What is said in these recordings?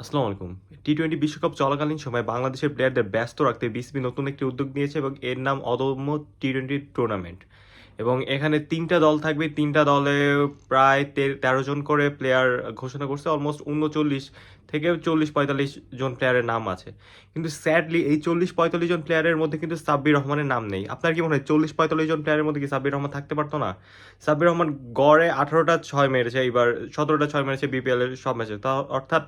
আসসালামু আলাইকুম। টি-20 বিশ্বকাপ চলাকালীন সময়ে বাংলাদেশের প্লেয়ারদের ব্যস্ত রাখতে বিসিবি নতুন একটি উদ্যোগ নিয়েছে এবং এর নাম অদম্য টি-20 টুর্নামেন্ট। এবং এখানে ৩টা দল থাকবে, ৩টা দলে প্রায় ১৩ জন করে প্লেয়ার ঘোষণা করছে। অলমোস্ট ৩৯ থেকে ৪০-৪৫ জন প্লেয়ারের নাম আছে। কিন্তু স্যাডলি এই ৪০-৪৫ জন প্লেয়ারের মধ্যে কিন্তু সাব্বির রহমানের নাম নেই। আপনার কি মনে হয় ৪০-৪৫ জন প্লেয়ারের মধ্যে কি সাব্বির রহমান থাকতে পারতো না? সাব্বির রহমান গড়ে ১৮টা ৬ মেরেছে, এইবার ১৭টা ৬ মেরেছে বিপিএল এর সব ম্যাচে। অর্থাৎ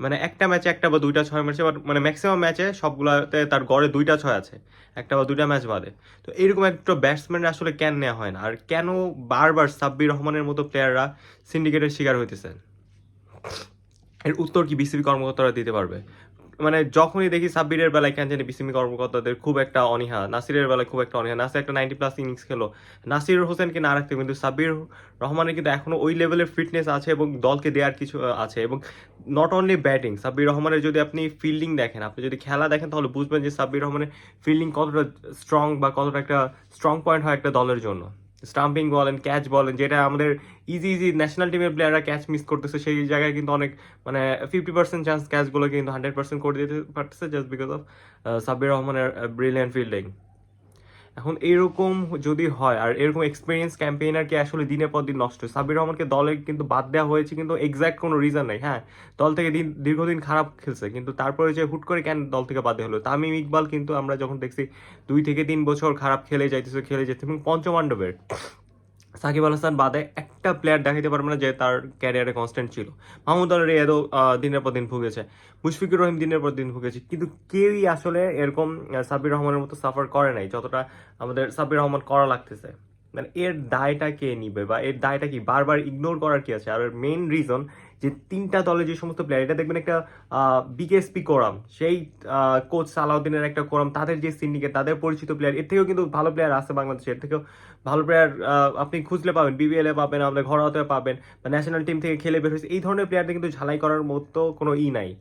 মানে একটা ম্যাচে একটা বা দুইটা ছয় মেরেছে, বাট মানে ম্যাক্সিমাম ম্যাচে সবগুলাতে তার গড়ে দুইটা ছয় আছে, একটা বা দুইটা ম্যাচ বাদে। তো এরকম একটা ব্যাটসম্যান আসলে কেন নেওয়া হয় না, আর কেন বারবার সাব্বির রহমানের মতো প্লেয়াররা সিন্ডিকেটের শিকার হইতেছে? এর উত্তর কি বিসিবি কর্মকর্তারা দিতে পারবে? মানে যখনই দেখি সাব্বিরের বেলায় কেন জানি বিসিবি কর্মকর্তাদের খুব একটা অনীহা, নাসিরের বেলায় খুব একটা অনীহা। নাসির একটা 90+ ইনিংস খেলো, নাসির হোসেনকে না রাখতে, কিন্তু সাব্বির রহমানের কিন্তু এখনো ওই লেভেলের ফিটনেস আছে এবং দলকে দেওয়ার কিছু আছে। এবং নট অনলি ব্যাটিং, সাব্বির রহমানের যদি আপনি ফিল্ডিং দেখেন, আপনি যদি খেলা দেখেন, তাহলে বুঝবেন যে সাব্বির রহমানের ফিল্ডিং কতটা স্ট্রং বা কতটা একটা স্ট্রং পয়েন্ট হয় একটা দলের জন্য। স্টাম্পিং বলেন, ক্যাচ বলেন, যেটা আমাদের ইজি ইজি ন্যাশনাল টিমের প্লেয়াররা ক্যাচ মিস করতেছে, সেই জায়গায় কিন্তু অনেক মানে 50% চান্স ক্যাচগুলো কিন্তু 100% করে দিতে পারতেছে, জাস্ট বিকজ অফ সাব্বির রহমানের ব্রিলিয়ান্ট ফিল্ডিং। এখন এরকম যদি হয়, আর এরকম এক্সপিরিয়েন্স ক্যাম্পেইনারকে আসলে দিনের পর দিন নষ্ট হয়। সাব্বির রহমানকে দলে কিন্তু বাদ দেওয়া হয়েছে, কিন্তু এক্সাক্ট কোনো রিজন নেই। হ্যাঁ, দল থেকে দীর্ঘদিন খারাপ খেলছে, কিন্তু তারপরে যে হুট করে কেন দল থেকে বাদ দেওয়া হলো? তামিম ইকবাল কিন্তু আমরা যখন দেখছি 2 থেকে 3 বছর খারাপ খেলে যাইতেছে এবং পঞ্চমান্ডবের সাকিব আল হাসান বাদে একটা প্লেয়ার দেখাতে পারবে না যে তার ক্যারিয়ারে কনস্ট্যান্ট ছিল। মাহমুদ আল রেয়াদও দিনের পর দিন ভুগেছে, মুশফিকুর রহিম দিনের পর দিন ভুগেছে, কিন্তু কেউই আসলে এরকম সাব্বির রহমানের মতো সাফার করে নাই যতটা আমাদের সাব্বির রহমান করা লাগতেছে। মানে এর দায়টা কে নিবে, বা এর দায়টা কি বারবার ইগনোর করার কি আছে? আর মেইন রিজন যে 3টা দলে যে সমস্ত প্লেয়ার, এটা দেখবেন একটা বিকেএসপি কোরাম, সেই কোচ সালাউদ্দিনের একটা কোরাম, তাদের যে সিন্ডিকেট, তাদের পরিচিত প্লেয়ার, এর থেকেও কিন্তু ভালো প্লেয়ার আছে বাংলাদেশে। এর থেকেও ভালো প্লেয়ার আপনি খুঁজলে পাবেন, বিবিএল এ পাবেন, আমাদের ঘরোয়াতে পাবেন, বা ন্যাশনাল টিম থেকে খেলে বের হয়েছে। এই ধরনের প্লেয়ারদের কিন্তু ঝালাই করার মতো কোনো নাই।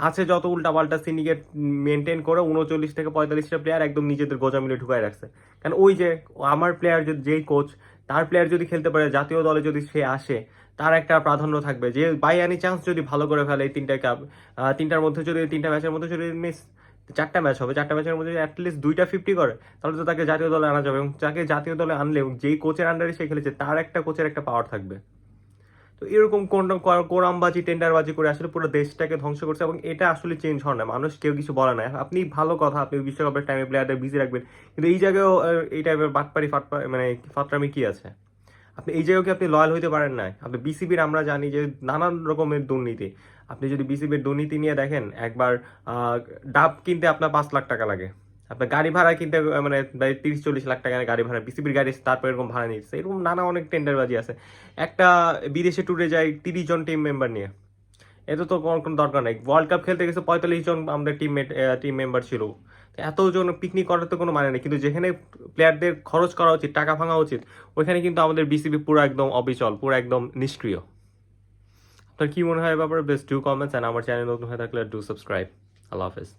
আছে যত উল্টাপাল্টা সিন্ডিকেট মেনটেন করে 39 থেকে 45টা প্লেয়ার একদম নিজেদের গোজা মিলে ঢুকায় রাখছে। কারণ ওই যে আমার প্লেয়ার যদি, যেই কোচ, তার প্লেয়ার যদি খেলতে পারে, জাতীয় দলে যদি সে আসে, তার একটা প্রাধান্য থাকবে। যে বাই এনি চান্স যদি ভালো করে ফেলে এই 3টার মধ্যে, যদি 3টা ম্যাচের মধ্যে যদি মিস 4টা ম্যাচ হবে, 4টা ম্যাচের মধ্যে যদি অ্যাটলিস্ট 2টা 50 করে, তাহলে তো তাকে জাতীয় দলে আনা যাবে। এবং তাকে জাতীয় দলে আনলে যেই কোচের আন্ডারে সে খেলেছে, তার একটা কোচের একটা পাওয়ার থাকবে। তো এরকম কোরামবাজি টেন্ডারবাজি করে আসলে পুরো দেশটাকে ধ্বংস করছে, এবং এটা আসলে চেঞ্জ হয় না। মানুষ কেউ কিছু বলে না। আপনি ভালো কথা, আপনি বিশ্বকাপের টাইমে প্লেয়ারদের বিজি রাখবেন, কিন্তু এই জায়গায়ও এই টাইপের বাটপারি মানে ফাটরামি কি আছে? আপনি এই জায়গায় কি আপনি লয়াল হইতে পারেন না? আপনি বিসিবির আমরা জানি যে নানান রকমের দুর্নীতি। আপনি যদি বিসিবির দুর্নীতি নিয়ে দেখেন, একবার ডাব কিনতে আপনার 5 লাখ টাকা লাগে। আপনার গাড়ি ভাড়া কিনতে মানে 30-40 লাখ টাকা গাড়ি ভাড়া, বিসিবির গাড়ি তারপর এরকম ভাড়া নিচ্ছে। এরকম নানা অনেক টেন্ডারবাজি আছে। একটা বিদেশে ট্যুরে যায় 30 জন টিম মেম্বার নিয়ে, এত তো কোনো দরকার নেই। ওয়ার্ল্ড কাপ খেলতে গেছে 45 জন আমাদের টিম মেম্বার ছিল। এতজন পিকনিক করার তো কোনো মানে নেই। কিন্তু যেখানে প্লেয়ারদের খরচ করা উচিত, টাকা ভাঙা উচিত, ওইখানে কিন্তু আমাদের বিসিবি পুরো একদম অবিচল, পুরো একদম নিষ্ক্রিয়। আপনার কি মনে হয় ব্যাপারে? বেস্ট ডু কমেন্টস, অ্যান্ড আমার চ্যানেল নতুন হয়ে থাকলে ডু সাবস্ক্রাইব। আল্লাহ হাফেজ।